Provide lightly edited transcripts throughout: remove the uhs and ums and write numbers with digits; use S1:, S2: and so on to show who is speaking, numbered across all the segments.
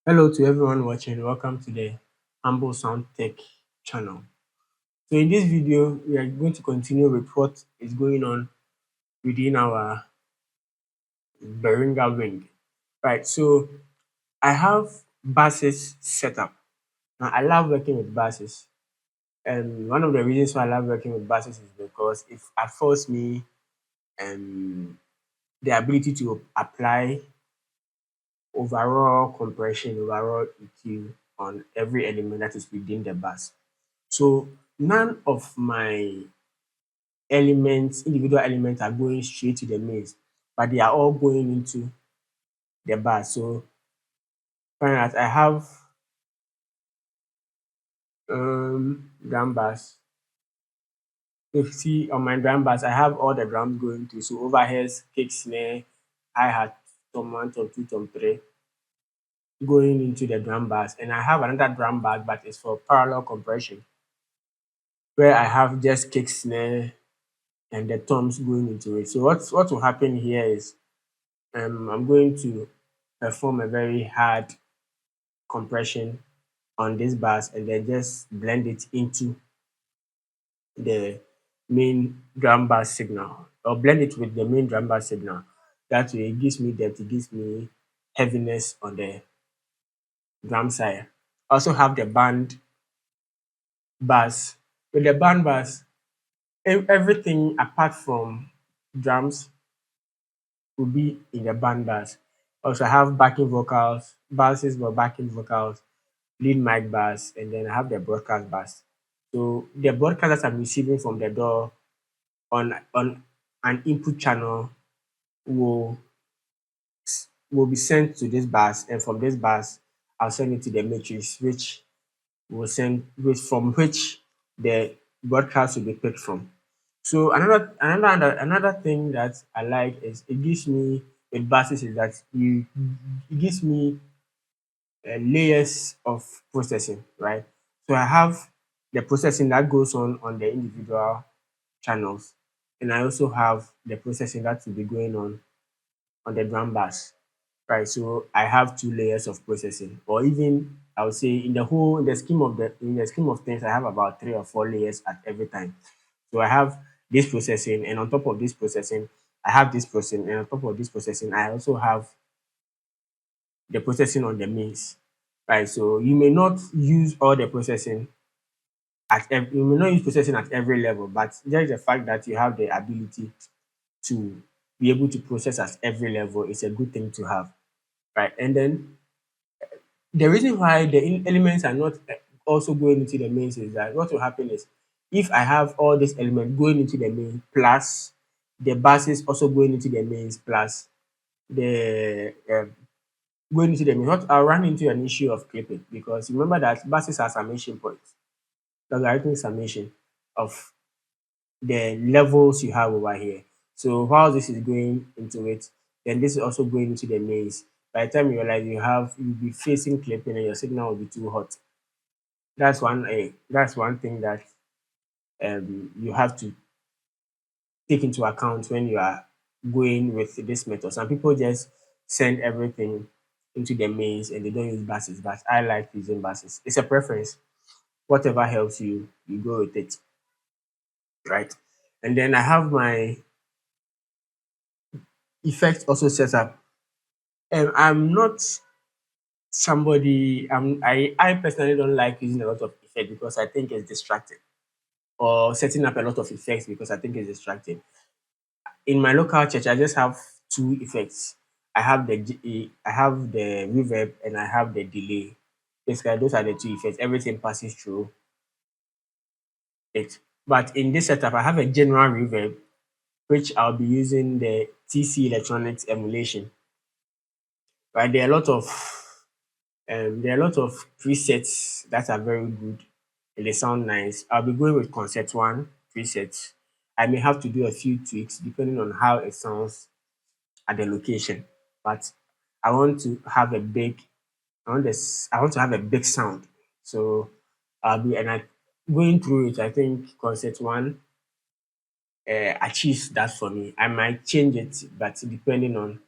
S1: Hello to everyone watching. Welcome to the Humble Sound Tech channel. So in this video, we are going to continue with what is going on within our Behringer wing. Right. So I have buses set up. Now I love working with buses. And one of the reasons why I love working with buses is because it affords me um, the ability to apply overall compression, overall EQ on every element that is within the bus. So none of my individual elements are going straight to the mains, but they are all going into the bus. So find out I have drum bus. If you see on my drum bus, I have all the drums going through. So overheads, kick, snare, hi hat, tom one, tom two, tom three going into the drum bus. And I have another drum bus, but it's for parallel compression, where I have just kick, snare, and the toms going into it. So what will happen here is I'm going to perform a very hard compression on this bass and then just blend it into the main drum bass signal, or blend it with the main drum bass signal. That way it gives me depth, it gives me heaviness on the drum side. I also have the band bass. With the band bass, everything apart from drums will be in the band bass. Also, I have backing vocals, basses for backing vocals, lead mic bass, and then I have the broadcast bass. So the broadcast that I'm receiving from the door on an input channel will will be sent to this bus, and from this bus I'll send it to the matrix, which will send which from which the broadcast will be picked from. So another thing that I like is it gives me with buses is that you it gives me layers of processing, right? So I have the processing that goes on the individual channels, and I also have the processing that will be going on the drum bus, right? So I have two layers of processing, or even I would say in the scheme of things, I have about 3 or 4 layers at every time. So I have this processing, and on top of this processing, I have this processing, and on top of this processing, I also have the processing on the mains, right? So you may not use all the processing you may not use processing at every level, but just the fact that you have the ability to be able to process at every level is a good thing to have, right? And then the reason why the elements are not also going into the mains is that what will happen is if I have all these elements going into the main plus the buses also going into the mains plus the going into the main, what I'll run into an issue of clipping, because remember that buses are summation points, logarithmic summation of the levels you have over here. So while this is going into it, then this is also going into the mains. By the time you realize you'll be facing clipping and your signal will be too hot. That's one thing that you have to take into account when you are going with this method. Some people just send everything into the mains and they don't use buses, but I like using buses. It's a preference. Whatever helps you, you go with it, right? And then I have my effect also set up. I'm not somebody. I personally don't like using a lot of effect because I think it's distracting, or setting up a lot of effects because I think it's distracting. In my local church, I just have two effects. I have the reverb and I have the delay. Basically, those are the two effects. Everything passes through it. But in this setup, I have a general reverb, which I'll be using the TC Electronics emulation. Right, there are a lot of presets that are very good and they sound nice. I'll be going with concept one presets. I may have to do a few tweaks depending on how it sounds at the location. But I want to have a big, I want to have a big sound. So going through it. I think concept one achieves that for me. I might change it, but depending on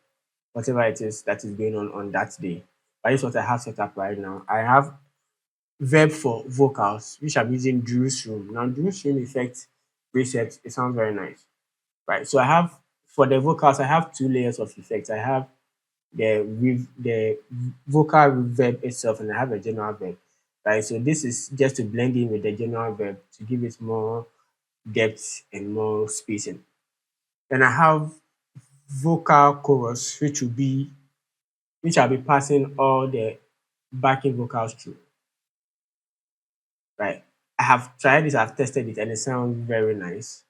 S1: whatever it is that is going on that day. But this is what I have set up right now. I have verb for vocals, which I'm using Drew's room. Now Drew's room effect preset, it sounds very nice. Right. So I have for the vocals, I have two layers of effects. I have the vocal verb itself, and I have a general verb. Right. So this is just to blend in with the general verb to give it more depth and more spacing. Then I have vocal chorus, which I'll be passing all the backing vocals through. Right. I have tried this, I've tested it, and it sounds very nice.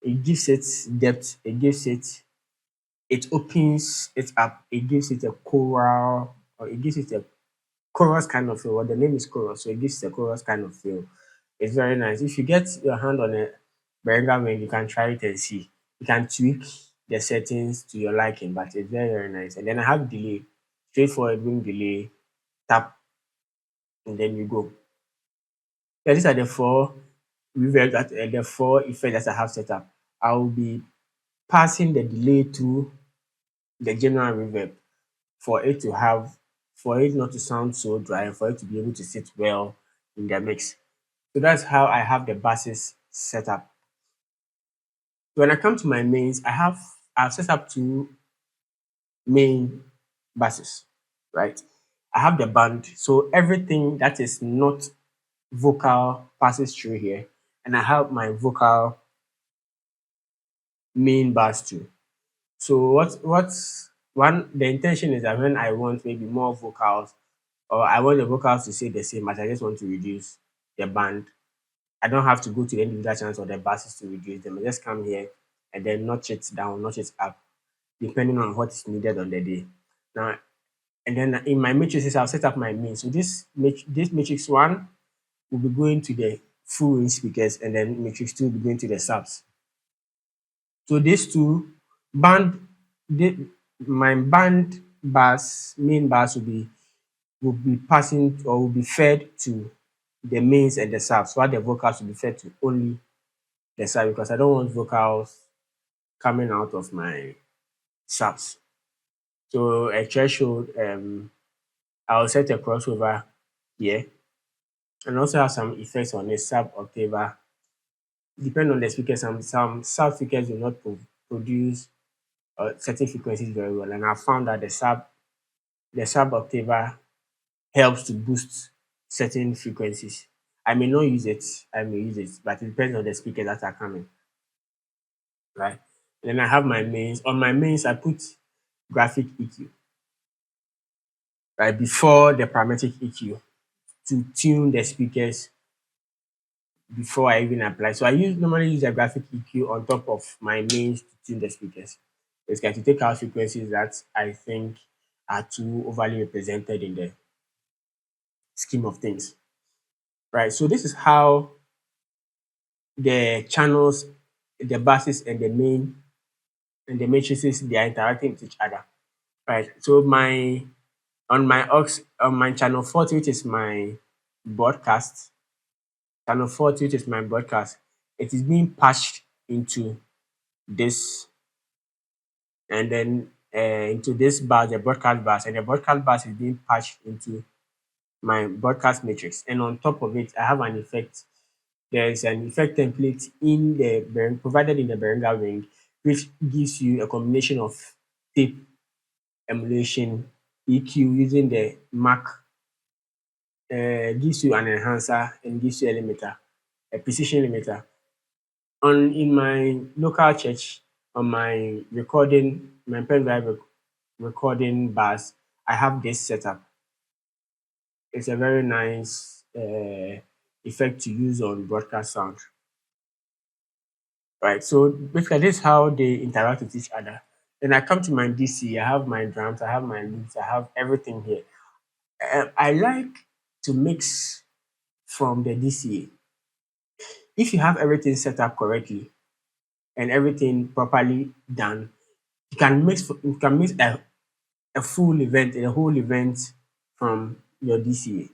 S1: It gives it depth, it opens it up, it gives it a choral, or it gives it a chorus kind of feel. Well, the name is chorus, so it gives it a chorus kind of feel. It's very nice. If you get your hand on a Behringer wing, you can try it and see. You can tweak the settings to your liking, but it's very, very nice. And then I have delay, straightforward wing delay, tap, and then you go. Yeah, these are the four the four effects that I have set up. I will be passing the delay through the general reverb for it to have for it not to sound so dry and for it to be able to sit well in the mix. So that's how I have the basses set up. When I come to my mains, I've set up two main basses, right? I have the band, so everything that is not vocal passes through here, and I have my vocal main bass too. So what's one the intention is that when I want maybe more vocals or I want the vocals to stay the same, but I just want to reduce the band, I don't have to go to the individual channels or the basses to reduce them. I just come here and then notch it down, notch it up, depending on what is needed on the day. Now, and then in my matrices, I'll set up my main. So this matrix one will be going to the full range speakers, and then matrix two will be going to the subs. So these two band, the, my band bass, main bass will be passing or will be fed to the mains and the subs, while the vocals will be fed to only the sub because I don't want vocals coming out of my subs. So a threshold, I'll set a crossover here and also have some effects on the sub octaver. Depending on the speaker, some sub speakers will not produce certain frequencies very well, and I found that the sub octaver helps to boost certain frequencies. I may not use it, I may use it, but it depends on the speakers that are coming, right? And then I have my mains. On my mains, I put graphic EQ, right, before the parametric EQ to tune the speakers before I even apply. So I normally use a graphic EQ on top of my mains to tune the speakers. It's going to take out frequencies that I think are too overly represented in the scheme of things, right? So this is how the channels, the buses, and the main and the matrices they are interacting with each other, right? So on my channel 40, which is my broadcast, channel 40, which is my broadcast, it is being patched into this and then into this bus, the broadcast bus, and the broadcast bus is being patched into my broadcast matrix. And on top of it, I have an effect. There is an effect template provided in the Behringer ring, which gives you a combination of tape emulation, EQ using the Mac, gives you an enhancer and gives you a limiter, a precision limiter. In my local church, on my recording, my pen drive recording bus, I have this setup. It's a very nice effect to use on broadcast sound. Right. So basically, this is how they interact with each other. Then I come to my DC. I have my drums. I have my loops. I have everything here. I like to mix from the DCA. If you have everything set up correctly and everything properly done, you can mix a full event, a whole event from your DCA,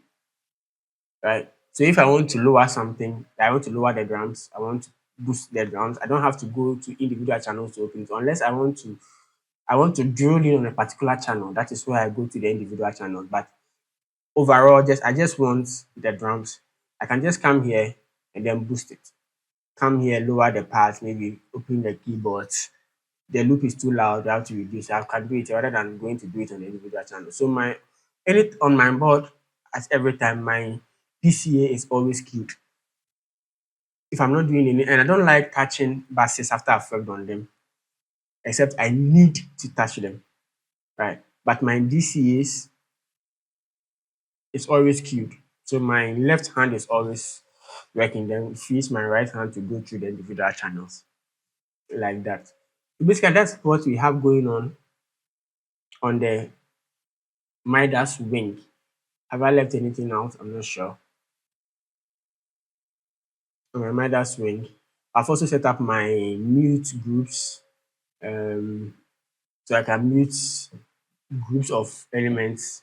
S1: right? So if I want to lower something, I want to lower the drums, I want to boost the drums, I don't have to go to individual channels to open it unless I want to I want to drill in on a particular channel, that is where I go to the individual channels. But overall, just I just want the drums. I can just come here and then boost it. Come here, lower the pads, maybe open the keyboards. The loop is too loud, I have to reduce. I can do it rather than going to do it on the individual channel. So my edit on my board at every time, my PCA is always queued. If I'm not doing any, and I don't like touching basses after I've worked on them, except I need to touch them, right? But my DCAs is always queued. So my left hand is always working, then frees my right hand to go through the individual channels like that. So basically, that's what we have going on the Midas wing. Have I left anything out? I'm not sure. On my Midas wing, I've also set up my mute groups, um, so I can mute groups of elements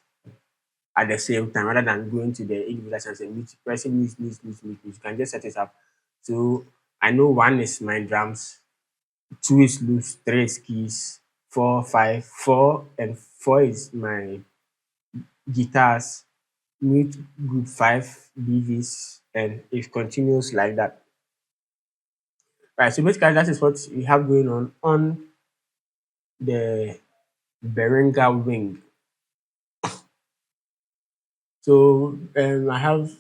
S1: at the same time rather than going to the individual channels and pressing mute. You can just set it up. So I know one is my drums, two is loops, three is keys, four, five, four, and four is my guitars, mute group five, BVs, and it continues like that. Right. So basically, that is what we have going on the Behringer wing. So I have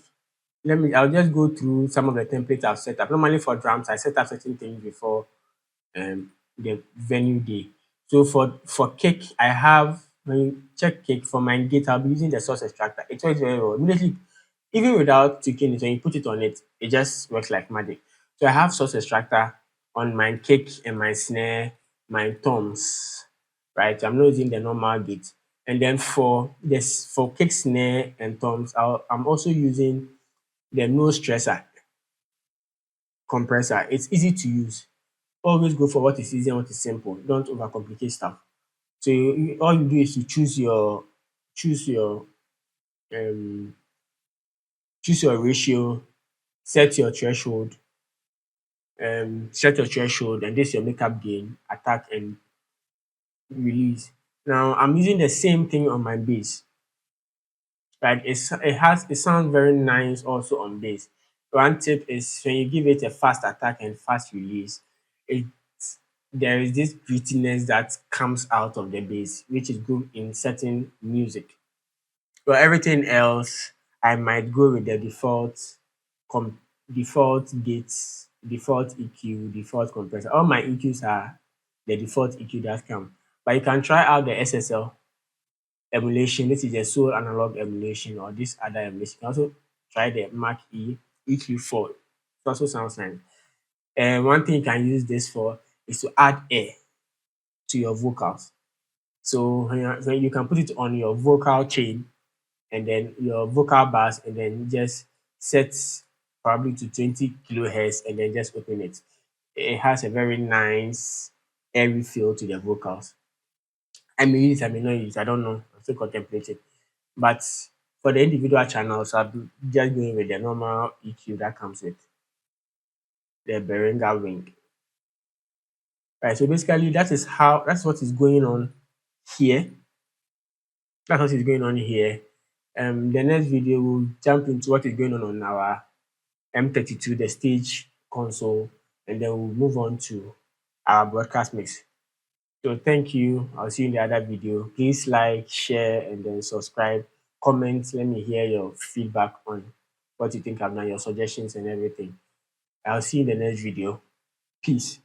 S1: I'll just go through some of the templates I've set up. Normally for drums, I set up certain things before the venue day. So for kick, I have when you check kick for my gate, I'll be using the source extractor. It works very well. Immediately, even without tweaking it, when you put it on it, it just works like magic. So I have source extractor on my kick and my snare, my toms, right? I'm not using the normal gate. And then for kick, snare, and toms, I'm also using the no stressor compressor. It's easy to use. Always go for what is easy and what is simple. Don't overcomplicate stuff. So all you do is to choose your um choose your ratio, set your threshold, and this your makeup gain, attack and release. Now I'm using the same thing on my bass. Right? It sounds very nice also on bass. One tip is when you give it a fast attack and fast release, it there is this grittiness that comes out of the bass, which is good in certain music. But everything else, I might go with the com- default gates, default EQ, default compressor. All my EQs are the default EQ that come. But you can try out the SSL emulation. This is the Soul Analog emulation or this other emulation. You can also try the Mac E EQ4. It also sounds nice. And one thing you can use this for is to add air to your vocals. So when you can put it on your vocal chain and then your vocal bars and then just set probably to 20 kilohertz and then just open it. It has a very nice airy feel to the vocals. I may use it, I may not use it, I don't know. I'm still contemplating. But for the individual channels, I'm just going with the normal EQ that comes with the Behringer wing. Right. So basically that's what is going on here. That's what is going on here. The next video will jump into what is going on our M32, the stage console, and then we'll move on to our broadcast mix. So thank you. I'll see you in the other video. Please like, share, and then subscribe. Comment. Let me hear your feedback on what you think I've done, your suggestions and everything. I'll see you in the next video. Peace.